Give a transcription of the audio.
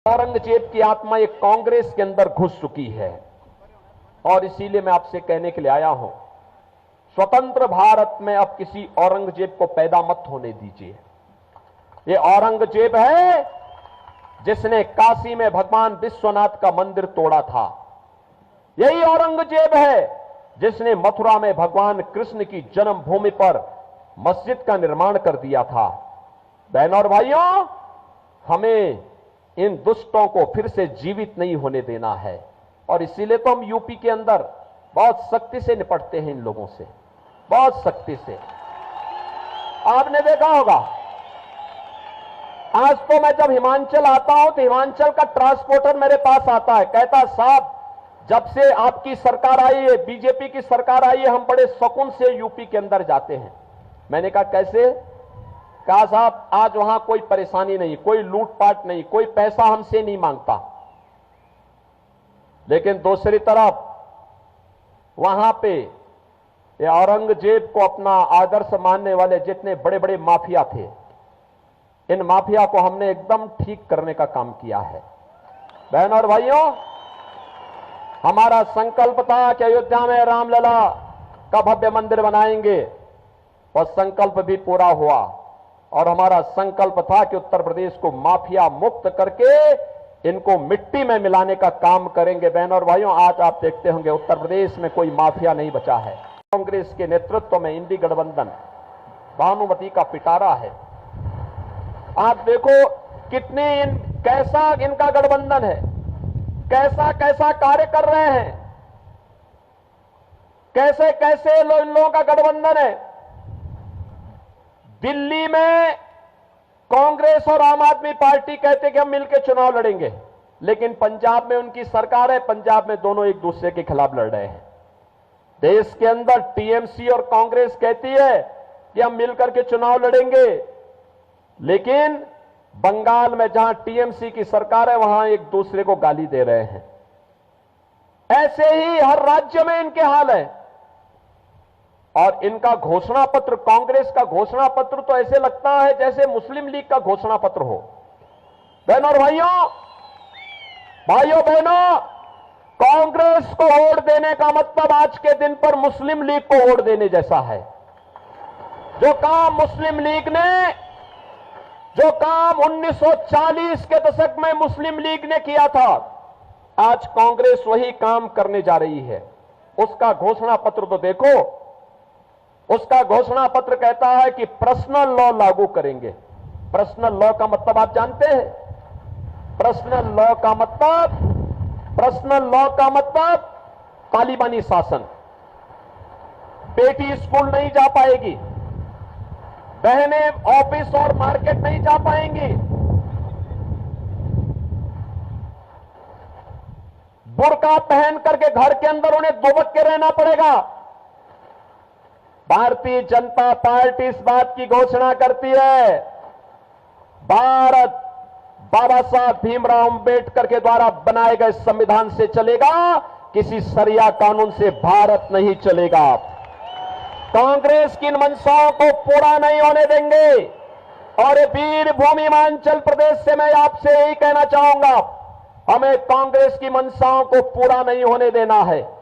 औरंगजेब की आत्मा एक कांग्रेस के अंदर घुस चुकी है और इसीलिए मैं आपसे कहने के लिए आया हूं, स्वतंत्र भारत में अब किसी औरंगजेब को पैदा मत होने दीजिए। ये औरंगजेब है जिसने काशी में भगवान विश्वनाथ का मंदिर तोड़ा था। यही औरंगजेब है जिसने मथुरा में भगवान कृष्ण की जन्मभूमि पर मस्जिद का निर्माण कर दिया था। बहनों और भाइयों, हमें इन दुष्टों को फिर से जीवित नहीं होने देना है और इसीलिए तो हम यूपी के अंदर बहुत सख्ती से निपटते हैं इन लोगों से, बहुत सख्ती से। आपने देखा होगा, आज तो मैं जब हिमाचल आता हूं तो हिमाचल का ट्रांसपोर्टर मेरे पास आता है, कहता साहब जब से आपकी सरकार आई है, बीजेपी की सरकार आई है, हम बड़े सुकून से यूपी के अंदर जाते हैं। मैंने कहा कैसे? कहा साहब आज वहां कोई परेशानी नहीं, कोई लूटपाट नहीं, कोई पैसा हमसे नहीं मांगता। लेकिन दूसरी तरफ वहां पे ये औरंगजेब को अपना आदर्श मानने वाले जितने बड़े बड़े माफिया थे, इन माफिया को हमने एकदम ठीक करने का काम किया है। बहनों और भाइयों, हमारा संकल्प था कि अयोध्या में रामलला का भव्य मंदिर बनाएंगे और संकल्प भी पूरा हुआ और हमारा संकल्प था कि उत्तर प्रदेश को माफिया मुक्त करके इनको मिट्टी में मिलाने का काम करेंगे। बहनों और भाइयों, आज आप देखते होंगे उत्तर प्रदेश में कोई माफिया नहीं बचा है। कांग्रेस के नेतृत्व में इंडी गठबंधन भानुमति का पिटारा है। आप देखो कितने कैसा इनका गठबंधन है, कैसा कैसा कार्य कर रहे हैं, कैसे कैसे इन लोगों का गठबंधन है। दिल्ली में कांग्रेस और आम आदमी पार्टी कहते कि हम मिलकर चुनाव लड़ेंगे, लेकिन पंजाब में उनकी सरकार है, पंजाब में दोनों एक दूसरे के खिलाफ लड़ रहे हैं। देश के अंदर टीएमसी और कांग्रेस कहती है कि हम मिलकर के चुनाव लड़ेंगे, लेकिन बंगाल में जहां टीएमसी की सरकार है वहां एक दूसरे को गाली दे रहे हैं। ऐसे ही हर राज्य में इनके हाल है और इनका घोषणा पत्र, कांग्रेस का घोषणा पत्र तो ऐसे लगता है जैसे मुस्लिम लीग का घोषणा पत्र हो। बहनों और भाइयों, भाइयों बहनों, कांग्रेस को वोट देने का मतलब आज के दिन पर मुस्लिम लीग को वोट देने जैसा है। जो काम मुस्लिम लीग ने, जो काम 1940 के दशक में मुस्लिम लीग ने किया था, आज कांग्रेस वही काम करने जा रही है। उसका घोषणा पत्र तो देखो, उसका घोषणा पत्र कहता है कि पर्सनल लॉ लागू करेंगे। पर्सनल लॉ का मतलब आप जानते हैं? पर्सनल लॉ का मतलब तालिबानी शासन। बेटी स्कूल नहीं जा पाएगी, बहनें ऑफिस और मार्केट नहीं जा पाएंगी, बुर्का पहन करके घर के अंदर उन्हें दुबक के रहना पड़ेगा। भारतीय जनता पार्टी इस बात की घोषणा करती है, भारत बाबा साहब भीमराव अंबेडकर के द्वारा बनाए गए संविधान से चलेगा, किसी शरिया कानून से भारत नहीं चलेगा। कांग्रेस की इन मंशाओं को पूरा नहीं होने देंगे और वीर भूमि हिमाचल प्रदेश से मैं आपसे यही कहना चाहूंगा, हमें कांग्रेस की मंशाओं को पूरा नहीं होने देना है।